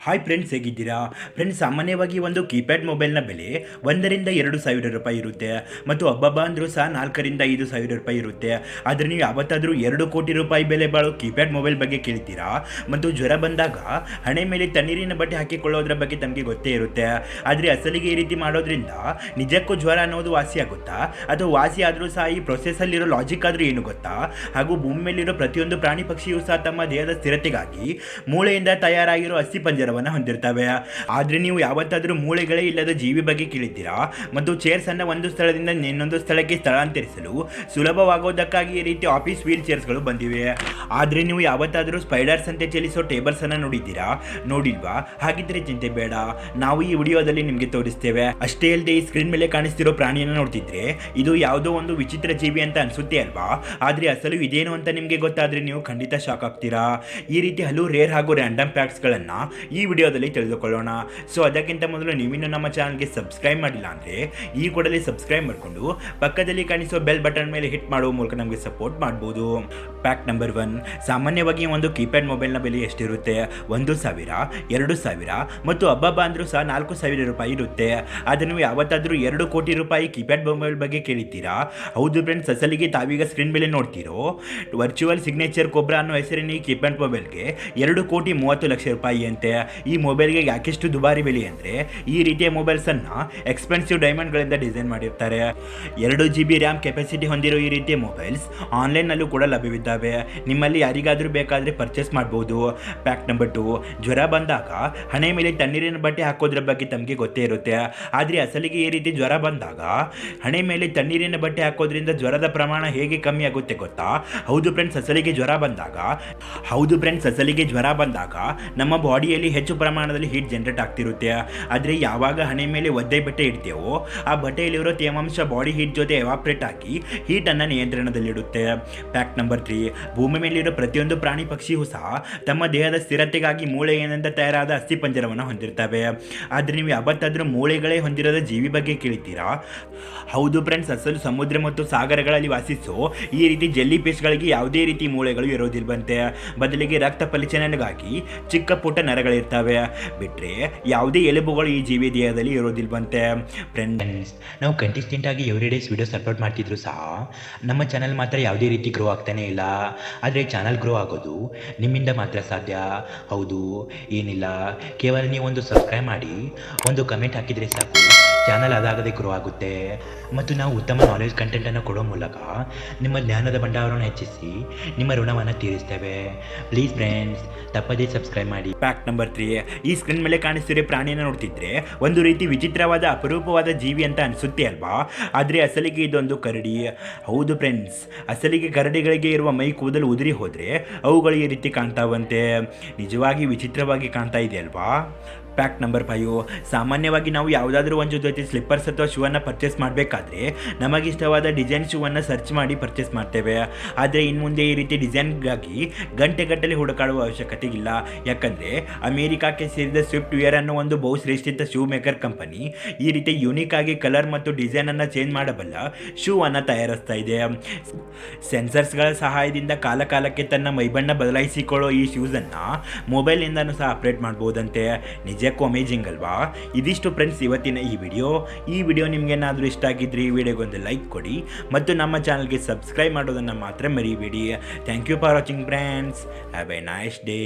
Hi friends, ಹೇಗಿದ್ದೀರಾ friends? ಸಾಮಾನ್ಯವಾಗಿ ಒಂದು ಕೀಪ್ಯಾಡ್ ಮೊಬೈಲ್ನ ಬೆಲೆ 1,000-2,000 ರೂಪಾಯಿ ಇರುತ್ತೆ ಮತ್ತು ಹಬ್ಬ ಅಂದರೂ ಸಹ 4,000-5,000 ರೂಪಾಯಿ ಇರುತ್ತೆ. ಆದರೆ ನೀವು ಯಾವತ್ತಾದರೂ 2 ಕೋಟಿ ರೂಪಾಯಿ ಬೆಲೆ ಬಾಳೋ ಕೀಪ್ಯಾಡ್ ಮೊಬೈಲ್ ಬಗ್ಗೆ ಕೇಳ್ತೀರಾ? ಮತ್ತು ಜ್ವರ ಬಂದಾಗ ಹಣೆ ಮೇಲೆ ತಣ್ಣೀರಿನ ಬಟ್ಟೆ ಹಾಕಿಕೊಳ್ಳೋದ್ರ ಬಗ್ಗೆ ತಮಗೆ ಗೊತ್ತೇ ಇರುತ್ತೆ. ಆದರೆ ಅಸಲಿಗೆ ಈ ರೀತಿ ಮಾಡೋದ್ರಿಂದ ನಿಜಕ್ಕೂ ಜ್ವರ ಅನ್ನೋದು ವಾಸಿ ಆಗುತ್ತಾ, ಅಥವಾ ವಾಸಿ ಆದರೂ ಸಹ ಈ ಪ್ರೊಸೆಸಲ್ಲಿರೋ ಲಾಜಿಕ್ ಆದರೂ ಏನು ಗೊತ್ತಾ? ಹಾಗೂ ಭೂಮಿ ಮೇಲಿರೋ ಪ್ರತಿಯೊಂದು ಪ್ರಾಣಿ ಪಕ್ಷಿಯೂ ಸಹ ತಮ್ಮ ದೇಹದ ಸ್ಥಿರತೆಗಾಗಿ ಮೂಳೆಯಿಂದ ತಯಾರಾಗಿರೋ ಅಸ್ಥಿಪಂಜರ ಹೊಂದಿರ್ತವೆ. ಆದ್ರೆ ನೀವು ಯಾವತ್ತಾದರೂ ಮೂಳೆಗಳೇ ಇಲ್ಲದ ಜೀವಿ ಬಗ್ಗೆ ಕೇಳಿದ್ದೀರಾ? ಮತ್ತು ಚೇರ್ಸ್ ಅನ್ನ ಒಂದು ಸ್ಥಳದಿಂದ ಇನ್ನೊಂದು ಸ್ಥಳಕ್ಕೆ ಸ್ಥಳಾಂತರಿಸಲು ಸುಲಭವಾಗೋದಕ್ಕಾಗಿ ಈ ರೀತಿ ಆಫೀಸ್ ವೀಲ್ ಚೇರ್ಸ್ಗಳು ಬಂದಿವೆ. ಆದ್ರೆ ನೀವು ಯಾವತ್ತಾದರೂ ಸ್ಪೈಡರ್ಸ್ ಅಂತೆ ಚಲಿಸೋ ಟೇಬಲ್ಸ್ ಅನ್ನ ನೋಡಿದ್ದೀರಾ? ನೋಡಿಲ್ವಾ? ಹಾಗಿದ್ರೆ ಚಿಂತೆ ಬೇಡ, ನಾವು ಈ ವಿಡಿಯೋದಲ್ಲಿ ನಿಮಗೆ ತೋರಿಸ್ತೇವೆ. ಅಷ್ಟೇ ಅಲ್ಲದೆ ಈ ಸ್ಕ್ರೀನ್ ಮೇಲೆ ಕಾಣಿಸ್ತಿರೋ ಪ್ರಾಣಿಯನ್ನು ನೋಡ್ತಿದ್ರೆ ಇದು ಯಾವುದೋ ಒಂದು ವಿಚಿತ್ರ ಜೀವಿ ಅಂತ ಅನ್ಸುತ್ತೆ ಅಲ್ವಾ? ಆದ್ರೆ ಅಸಲು ಇದೇನು ಅಂತ ನಿಮಗೆ ಗೊತ್ತಾದ್ರೆ ನೀವು ಖಂಡಿತ ಶಾಕ್ ಆಗ್ತೀರಾ. ಈ ರೀತಿ ಹಲವು ರೇರ್ ಹಾಗೂ ರ್ಯಾಂಡಮ್ ಫ್ಯಾಕ್ಟ್ಸ್ಗಳನ್ನ ಈ ವಿಡಿಯೋದಲ್ಲಿ ತಿಳಿದುಕೊಳ್ಳೋಣ. ಸೊ ಅದಕ್ಕಿಂತ ಮೊದಲು ನೀವಿನ್ನೂ ನಮ್ಮ ಚಾನಲ್ಗೆ ಸಬ್ಸ್ಕ್ರೈಬ್ ಮಾಡಿಲ್ಲ ಅಂದರೆ ಈ ಕೂಡಲೇ ಸಬ್ಸ್ಕ್ರೈಬ್ ಮಾಡಿಕೊಂಡು ಪಕ್ಕದಲ್ಲಿ ಕಾಣಿಸೋ ಬೆಲ್ ಬಟನ್ ಮೇಲೆ ಹಿಟ್ ಮಾಡುವ ಮೂಲಕ ನಮಗೆ ಸಪೋರ್ಟ್ ಮಾಡ್ಬೋದು. ಫ್ಯಾಕ್ಟ್ ನಂಬರ್ 1, ಸಾಮಾನ್ಯವಾಗಿ ಒಂದು ಕೀಪ್ಯಾಡ್ ಮೊಬೈಲ್ನ ಬೆಲೆ ಎಷ್ಟಿರುತ್ತೆ? 1,000, 2,000 ಮತ್ತು ಹಬ್ಬ ಅಂದರೂ ಸಹ 4,000 ರೂಪಾಯಿ ಇರುತ್ತೆ. ಆದರೆ ನೀವು ಯಾವತ್ತಾದರೂ 2 ಕೋಟಿ ರೂಪಾಯಿ ಕೀಪ್ಯಾಡ್ ಮೊಬೈಲ್ ಬಗ್ಗೆ ಕೇಳಿದ್ದೀರಾ? ಹೌದು ಫ್ರೆಂಡ್ಸ್, ಅಸಲಿಗೆ ತಾವೀಗ ಸ್ಕ್ರೀನ್ ಮೇಲೆ ನೋಡ್ತಿರೋ ವರ್ಚುವಲ್ ಸಿಗ್ನೇಚರ್ ಕೊಬ್ರಾ ಅನ್ನೋ ಹೆಸರಿನ ಈ ಕೀಪ್ಯಾಡ್ ಮೊಬೈಲ್ಗೆ 2,30,00,000 ರೂಪಾಯಿ ಅಂತೆ. ಈ ಮೊಬೈಲ್ಗೆ ಯಾಕೆಷ್ಟು ದುಬಾರಿ ಬೆಲೆ ಅಂದರೆ ಈ ರೀತಿಯ ಮೊಬೈಲ್ಸನ್ನು ಎಕ್ಸ್ಪೆನ್ಸಿವ್ ಡೈಮಂಡ್ಗಳಿಂದ ಡಿಸೈನ್ ಮಾಡಿರ್ತಾರೆ. 2 GB ರ್ಯಾಮ್ ಕೆಪಾಸಿಟಿ ಹೊಂದಿರೋ ಈ ರೀತಿಯ ಮೊಬೈಲ್ಸ್ ಆನ್ಲೈನ್ನಲ್ಲೂ ಕೂಡ ಲಭ್ಯವಿದ್ದಾವೆ. ನಿಮ್ಮಲ್ಲಿ ಯಾರಿಗಾದರೂ ಬೇಕಾದರೆ ಪರ್ಚೇಸ್ ಮಾಡ್ಬೋದು. ಫ್ಯಾಕ್ಟ್ ನಂಬರ್ 2, ಜ್ವರ ಬಂದಾಗ ಹಣೆ ಮೇಲೆ ತಣ್ಣೀರಿನ ಬಟ್ಟೆ ಹಾಕೋದ್ರ ಬಗ್ಗೆ ತಮಗೆ ಗೊತ್ತೇ ಇರುತ್ತೆ. ಆದರೆ ಅಸಲಿಗೆ ಈ ರೀತಿ ಜ್ವರ ಬಂದಾಗ ಹಣೆ ಮೇಲೆ ತಣ್ಣೀರಿನ ಬಟ್ಟೆ ಹಾಕೋದ್ರಿಂದ ಜ್ವರದ ಪ್ರಮಾಣ ಹೇಗೆ ಕಮ್ಮಿ ಆಗುತ್ತೆ ಗೊತ್ತಾ? ಹೌದು ಫ್ರೆಂಡ್ಸ್, ಅಸಲಿಗೆ ಜ್ವರ ಬಂದಾಗ ನಮ್ಮ ಬಾಡಿಯಲ್ಲಿ ಹೆಚ್ಚು ಪ್ರಮಾಣದಲ್ಲಿ ಹೀಟ್ ಜನರೇಟ್ ಆಗ್ತಿರುತ್ತೆ. ಆದರೆ ಯಾವಾಗ ಹಣೆ ಮೇಲೆ ಒದ್ದೆ ಬಟ್ಟೆ ಇಡ್ತೇವೋ ಆ ಬಟ್ಟೆಯಲ್ಲಿರೋ ತೇವಾಂಶ ಬಾಡಿ ಹೀಟ್ ಜೊತೆ ಎವಾಪ್ರೇಟ್ ಆಗಿ ಹೀಟನ್ನು ನಿಯಂತ್ರಣದಲ್ಲಿಡುತ್ತೆ. ಫ್ಯಾಕ್ಟ್ ನಂಬರ್ 3, ಭೂಮಿ ಮೇಲಿರೋ ಪ್ರತಿಯೊಂದು ಪ್ರಾಣಿ ಪಕ್ಷಿಯೂ ಸಹ ತಮ್ಮ ದೇಹದ ಸ್ಥಿರತೆಗಾಗಿ ಮೂಳೆಯಿಂದ ತಯಾರಾದ ಅಸ್ಥಿಪಂಜರವನ್ನು ಹೊಂದಿರ್ತವೆ. ಆದರೆ ನೀವು ಯಾವತ್ತಾದರೂ ಮೂಳೆಗಳೇ ಹೊಂದಿರದ ಜೀವಿ ಬಗ್ಗೆ ಕೇಳಿದ್ದೀರಾ? ಹೌದು ಫ್ರೆಂಡ್ಸ್, ಅಸಲು ಸಮುದ್ರ ಮತ್ತು ಸಾಗರಗಳಲ್ಲಿ ವಾಸಿಸೋ ಈ ರೀತಿ ಜೆಲ್ಲಿ ಫಿಶ್ಗಳಿಗೆ ಯಾವುದೇ ರೀತಿ ಮೂಳೆಗಳು ಇರೋದಿಲ್ವಂತೆ. ಬದಲಿಗೆ ರಕ್ತ ಪರಿಚಲನೆಗಾಗಿ ಚಿಕ್ಕ ಪುಟ್ಟ ನರಗಳಿರ್ತವೆ. ಬಿಟ್ಟರೆ ಯಾವುದೇ ಎಲುಬುಗಳು ಈ ಜೀವಿ ದೇಹದಲ್ಲಿ ಇರೋದಿಲ್ವಂತೆ. ಫ್ರೆಂಡ್ಸ್, ನಾವು ಕಂಟಿಸ್ಟೆಂಟ್ ಆಗಿ ಎವ್ರಿ ಡೇಸ್ ವಿಡಿಯೋಸ್ ಅಪ್ಲೋಡ್ ಮಾಡ್ತಿದ್ರು ಸಹ ನಮ್ಮ ಚಾನಲ್ ಮಾತ್ರ ಯಾವುದೇ ರೀತಿ ಗ್ರೋ ಆಗ್ತಾನೆ ಇಲ್ಲ. ಆದರೆ ಚಾನಲ್ ಗ್ರೋ ಆಗೋದು ನಿಮ್ಮಿಂದ ಮಾತ್ರ ಸಾಧ್ಯ. ಹೌದು, ಏನಿಲ್ಲ, ಕೇವಲ ನೀವು ಒಂದು ಸಬ್ಸ್ಕ್ರೈಬ್ ಮಾಡಿ ಒಂದು ಕಮೆಂಟ್ ಹಾಕಿದರೆ ಸಾಕು, ಚಾನಲ್ ಅದಾಗದೆ ಗ್ರೋ ಆಗುತ್ತೆ. ಮತ್ತು ನಾವು ಉತ್ತಮ ನಾಲೆಜ್ ಕಂಟೆಂಟನ್ನು ಕೊಡೋ ಮೂಲಕ ನಿಮ್ಮ ಜ್ಞಾನದ ಭಂಡಾರವನ್ನು ಹೆಚ್ಚಿಸಿ ನಿಮ್ಮ ಋಣವನ್ನು ತೀರಿಸ್ತೇವೆ. ಪ್ಲೀಸ್ ಫ್ರೆಂಡ್ಸ್, ತಪ್ಪದೇ ಸಬ್ಸ್ಕ್ರೈಬ್ ಮಾಡಿ. ಫ್ಯಾಕ್ಟ್ ನಂಬರ್ 3, ಈ ಸ್ಕ್ರೀನ್ ಮೇಲೆ ಕಾಣಿಸ್ತಿರೋ ಪ್ರಾಣಿಯನ್ನು ನೋಡ್ತಿದ್ರೆ ಒಂದು ರೀತಿ ವಿಚಿತ್ರವಾದ ಅಪರೂಪವಾದ ಜೀವಿ ಅಂತ ಅನಿಸುತ್ತೆ ಅಲ್ವಾ? ಆದರೆ ಅಸಲಿಗೆ ಇದೊಂದು ಕರಡಿ. ಹೌದು ಫ್ರೆಂಡ್ಸ್, ಅಸಲಿಗೆ ಕರಡಿಗಳಿಗೆ ಇರುವ ಮೈ ಕೂದಲು ಉದುರಿ ಹೋದರೆ ಅವುಗಳು ಈ ರೀತಿ ಕಾಣ್ತಾವಂತೆ. ನಿಜವಾಗಿ ವಿಚಿತ್ರವಾಗಿ ಕಾಣ್ತಾ ಇದೆ ಅಲ್ವಾ? ಫ್ಯಾಕ್ಟ್ ನಂಬರ್ 5, ಸಾಮಾನ್ಯವಾಗಿ ನಾವು ಯಾವುದಾದ್ರೂ ಒಂದು ಜೊತೆ ಸ್ಲಿಪ್ಪರ್ಸ್ ಅಥವಾ ಶೂ ಅನ್ನು ಪರ್ಚೇಸ್ ಮಾಡಬೇಕಾದ್ರೆ ನಮಗಿಷ್ಟವಾದ ಡಿಸೈನ್ ಶೂವನ್ನು ಸರ್ಚ್ ಮಾಡಿ ಪರ್ಚೇಸ್ ಮಾಡ್ತೇವೆ. ಆದರೆ ಇನ್ನು ಮುಂದೆ ಈ ರೀತಿ ಡಿಸೈನ್ಗಾಗಿ ಗಂಟೆಗಟ್ಟಲೆ ಹುಡುಕಾಡುವ ಅವಶ್ಯಕತೆ ಇಲ್ಲ. ಯಾಕಂದರೆ ಅಮೇರಿಕಾಕ್ಕೆ ಸೇರಿದ ಸ್ವಿಫ್ಟ್ ವೇರ್ ಅನ್ನೋ ಒಂದು ಬಹುಶ್ರೇಷ್ಠಿತ ಶೂ ಮೇಕರ್ ಕಂಪನಿ ಈ ರೀತಿ ಯೂನಿಕ್ ಆಗಿ ಕಲರ್ ಮತ್ತು ಡಿಸೈನನ್ನು ಚೇಂಜ್ ಮಾಡಬಲ್ಲ ಶೂ ಅನ್ನು ತಯಾರಿಸ್ತಾ ಇದೆ. ಸೆನ್ಸರ್ಸ್ಗಳ ಸಹಾಯದಿಂದ ಕಾಲಕಾಲಕ್ಕೆ ತನ್ನ ಮೈಬಣ್ಣ ಬದಲಾಯಿಸಿಕೊಳ್ಳೋ ಈ ಶೂಸನ್ನು ಮೊಬೈಲ್ನಿಂದನೂ ಸಹ ಅಪ್ಡೇಟ್ ಮಾಡ್ಬೋದಂತೆ. ನಿಜಕ್ಕೂ ಅಮೇಜಿಂಗ್ ಅಲ್ವಾ? ಇದಿಷ್ಟು ಫ್ರೆಂಡ್ಸ್ ಇವತ್ತಿನ ಈ ವಿಡಿಯೋ ನಿಮಗೇನಾದರೂ ಇಷ್ಟ ಆಗಿದ್ರೆ ಈ ವಿಡಿಯೋಗೊಂದು ಲೈಕ್ ಕೊಡಿ ಮತ್ತು ನಮ್ಮ ಚಾನಲ್ಗೆ ಸಬ್ಸ್ಕ್ರೈಬ್ ಮಾಡೋದನ್ನು ಮಾತ್ರ ಮರಿಬೇಡಿ. Thank you for watching friends. Have a nice day.